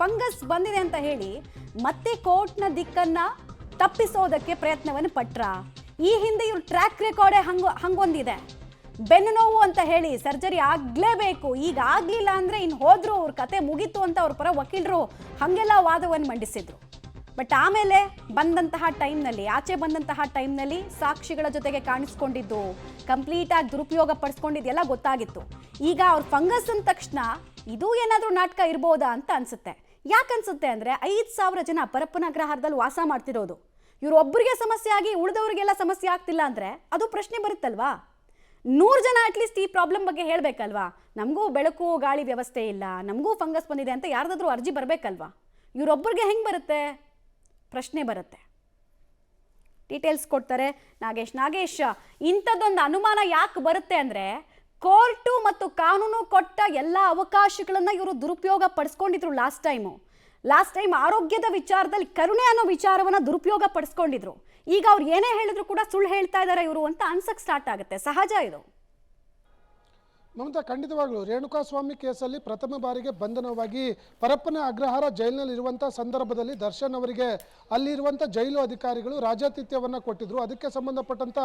Fungus ಬಂದಿದೆ ಅಂತ ಹೇಳಿ ಮತ್ತೆ ಕೋರ್ಟ್ನ ದಿಕ್ಕನ್ನ ತಪ್ಪಿಸೋದಕ್ಕೆ ಪ್ರಯತ್ನವನ್ನು ಪಟ್ರ. ಈ ಹಿಂದೆ ಇವ್ರ ಟ್ರ್ಯಾಕ್ ರೆಕಾರ್ಡೇ ಹಂಗೊಂದಿದೆ. ಬೆನ್ನು ನೋವು ಅಂತ ಹೇಳಿ ಸರ್ಜರಿ ಆಗಲೇಬೇಕು, ಈಗ ಆಗಲಿಲ್ಲ ಅಂದರೆ ಇನ್ನು ಹೋದ್ರು ಅವ್ರ ಕತೆ ಮುಗೀತು ಅಂತ ಅವ್ರ ಪರ ವಕೀಲರು ಹಾಗೆಲ್ಲ ವಾದವನ್ನು ಮಂಡಿಸಿದ್ರು. ಬಟ್ ಆಮೇಲೆ ಆಚೆ ಬಂದಂತಹ ಟೈಮ್ನಲ್ಲಿ ಸಾಕ್ಷಿಗಳ ಜೊತೆಗೆ ಕಾಣಿಸ್ಕೊಂಡಿದ್ದು, ಕಂಪ್ಲೀಟಾಗಿ ದುರುಪಯೋಗ ಪಡಿಸ್ಕೊಂಡಿದ್ದೆಲ್ಲ ಗೊತ್ತಾಗಿತ್ತು. ಈಗ ಅವ್ರ ಫಂಗಸ್ ಅಂದ ತಕ್ಷಣ ಇದು ಏನಾದರೂ ನಾಟಕ ಇರ್ಬೋದಾ ಅಂತ ಅನ್ಸುತ್ತೆ. ಯಾಕನ್ಸುತ್ತೆ ಅಂದರೆ 5,000 ಜನ ಪರಪ್ಪನ ಅಗ್ರಹಾರದಲ್ಲಿ ವಾಸ ಮಾಡ್ತಿರೋದು. ಇವ್ರೊಬ್ಬರಿಗೆ ಸಮಸ್ಯೆ ಆಗಿ ಉಳಿದವರಿಗೆಲ್ಲ ಸಮಸ್ಯೆ ಆಗ್ತಿಲ್ಲ ಅಂದರೆ ಅದು ಪ್ರಶ್ನೆ ಬರುತ್ತಲ್ವಾ? 100 ಜನ ಅಟ್ಲೀಸ್ಟ್ ಈ ಪ್ರಾಬ್ಲಮ್ ಬಗ್ಗೆ ಹೇಳಬೇಕಲ್ವಾ? ನಮಗೂ ಬೆಳಕು ಗಾಳಿ ವ್ಯವಸ್ಥೆ ಇಲ್ಲ, ನಮಗೂ ಫಂಗಸ್ ಬಂದಿದೆ ಅಂತ ಯಾರ್ದಾದ್ರೂ ಅರ್ಜಿ ಬರಬೇಕಲ್ವಾ? ಇವರೊಬ್ಬರಿಗೆ ಹೆಂಗೆ ಬರುತ್ತೆ? ಪ್ರಶ್ನೆ ಬರುತ್ತೆ. ಡೀಟೇಲ್ಸ್ ಕೊಡ್ತಾರೆ ನಾಗೇಶ್. ಇಂಥದ್ದೊಂದು ಅನುಮಾನ ಯಾಕೆ ಬರುತ್ತೆ ಅಂದರೆ, ಕೋರ್ಟು ಮತ್ತು ಕಾನೂನು ಕೊಟ್ಟ ಎಲ್ಲ ಅವಕಾಶಗಳನ್ನು ಇವರು ದುರುಪಯೋಗ ಪಡಿಸ್ಕೊಂಡಿದ್ರು. ಲಾಸ್ಟ್ ಟೈಮ್ ಆರೋಗ್ಯದ ವಿಚಾರದಲ್ಲಿ ಕರುಣೆ ಅನ್ನೋ ವಿಚಾರವನ್ನು ದುರುಪಯೋಗ ಪಡಿಸ್ಕೊಂಡಿದ್ರು. ಈಗ ಅವ್ರು ಏನೇ ಹೇಳಿದ್ರು ಕೂಡ ಸುಳ್ಳು ಹೇಳ್ತಾ ಇದ್ದಾರೆ ಇವರು ಅಂತ ಅನ್ಸಕ್ಕೆ ಸ್ಟಾರ್ಟ್ ಆಗುತ್ತೆ. ಸಹಜ ಇದು. ಮಮತಾ, ಖಂಡಿತವಾಗ್ಲೂ ರೇಣುಕಾಸ್ವಾಮಿ ಕೇಸಲ್ಲಿ ಪ್ರಥಮ ಬಾರಿಗೆ ಬಂಧನವಾಗಿ ಪರಪ್ಪನ ಅಗ್ರಹಾರ ಜೈಲಿನಲ್ಲಿ ಇರುವಂಥ ಸಂದರ್ಭದಲ್ಲಿ ದರ್ಶನ್ ಅವರಿಗೆ ಅಲ್ಲಿರುವಂಥ ಜೈಲು ಅಧಿಕಾರಿಗಳು ರಾಜಾತಿಥ್ಯವನ್ನು ಕೊಟ್ಟಿದ್ರು. ಅದಕ್ಕೆ ಸಂಬಂಧಪಟ್ಟಂಥ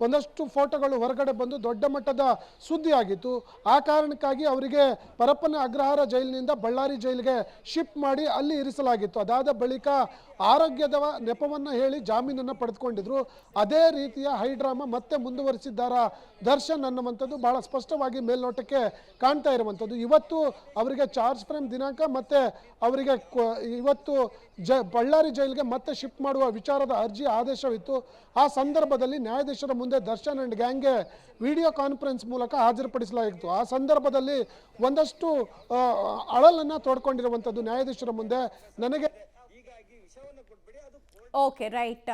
ಒಂದಷ್ಟು ಫೋಟೋಗಳು ಹೊರಗಡೆ ಬಂದು ದೊಡ್ಡ ಮಟ್ಟದ ಸುದ್ದಿ ಆಗಿತ್ತು. ಆ ಕಾರಣಕ್ಕಾಗಿ ಅವರಿಗೆ ಪರಪ್ಪನ ಅಗ್ರಹಾರ ಜೈಲಿನಿಂದ ಬಳ್ಳಾರಿ ಜೈಲಿಗೆ ಶಿಫ್ಟ್ ಮಾಡಿ ಅಲ್ಲಿ ಇರಿಸಲಾಗಿತ್ತು. ಅದಾದ ಬಳಿಕ ಆರೋಗ್ಯದ ನೆಪವನ್ನು ಹೇಳಿ ಜಾಮೀನನ್ನು ಪಡೆದುಕೊಂಡಿದ್ರು. ಅದೇ ರೀತಿಯ ಹೈಡ್ರಾಮಾ ಮತ್ತೆ ಮುಂದುವರಿಸಿದ್ದಾರ ದರ್ಶನ್ ಅನ್ನುವಂಥದ್ದು ಬಹಳ ಸ್ಪಷ್ಟವಾಗಿ ಮೇಲ್ನೋಟಕ್ಕೆ ಕಾಣ್ತಾ ಇರುವಂಥದ್ದು. ಇವತ್ತು ಅವರಿಗೆ ಚಾರ್ಜ್ ಫ್ರೇಮ್ ದಿನಾಂಕ ಮತ್ತೆ ಅವರಿಗೆ ಇವತ್ತು ಬಳ್ಳಾರಿ ಜೈಲಿಗೆ ಮತ್ತೆ ಶಿಫ್ಟ್ ಮಾಡುವ ವಿಚಾರದ ಅರ್ಜಿ ಆದೇಶವಿತ್ತು. ಆ ಸಂದರ್ಭದಲ್ಲಿ ನ್ಯಾಯಾಧೀಶರ ಮುಂದೆ ದರ್ಶನ್ ಅಂಡ್ ಗ್ಯಾಂಗ್ಗೆ ವಿಡಿಯೋ ಕಾನ್ಫರೆನ್ಸ್ ಮೂಲಕ ಹಾಜರುಪಡಿಸಲಾಗಿತ್ತು. ಆ ಸಂದರ್ಭದಲ್ಲಿ ಒಂದಷ್ಟು ಅಳಲನ್ನು ತೋಡ್ಕೊಂಡಿರುವಂಥದ್ದು ನ್ಯಾಯಾಧೀಶರ ಮುಂದೆ. ನನಗೆ ಓಕೆ, ರೈಟ್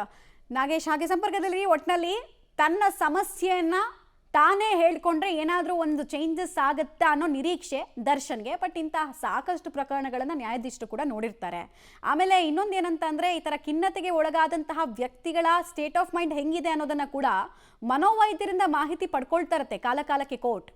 ನಾಗೇಶ್. ಹಾಗೆ ಸಂಪರ್ಕದಲ್ಲಿ ಒಟ್ಟಿನಲ್ಲಿ ತನ್ನ ಸಮಸ್ಯೆಯನ್ನ ತಾನೇ ಹೇಳ್ಕೊಂಡ್ರೆ ಏನಾದರೂ ಒಂದು ಚೇಂಜಸ್ ಆಗುತ್ತಾ ಅನ್ನೋ ನಿರೀಕ್ಷೆ ದರ್ಶನ್ಗೆ. ಬಟ್ ಇಂತಹ ಸಾಕಷ್ಟು ಪ್ರಕರಣಗಳನ್ನು ನ್ಯಾಯಾಧೀಶರು ಕೂಡ ನೋಡಿರ್ತಾರೆ. ಆಮೇಲೆ ಇನ್ನೊಂದು ಏನಂತ ಅಂದರೆ, ಈ ಥರ ಖಿನ್ನತೆಗೆ ಒಳಗಾದಂತಹ ವ್ಯಕ್ತಿಗಳ ಸ್ಟೇಟ್ ಆಫ್ ಮೈಂಡ್ ಹೆಂಗಿದೆ ಅನ್ನೋದನ್ನು ಕೂಡ ಮನೋವೈದ್ಯರಿಂದ ಮಾಹಿತಿ ಪಡ್ಕೊಳ್ತಾ ಇರುತ್ತೆ ಕಾಲಕಾಲಕ್ಕೆ ಕೋರ್ಟ್.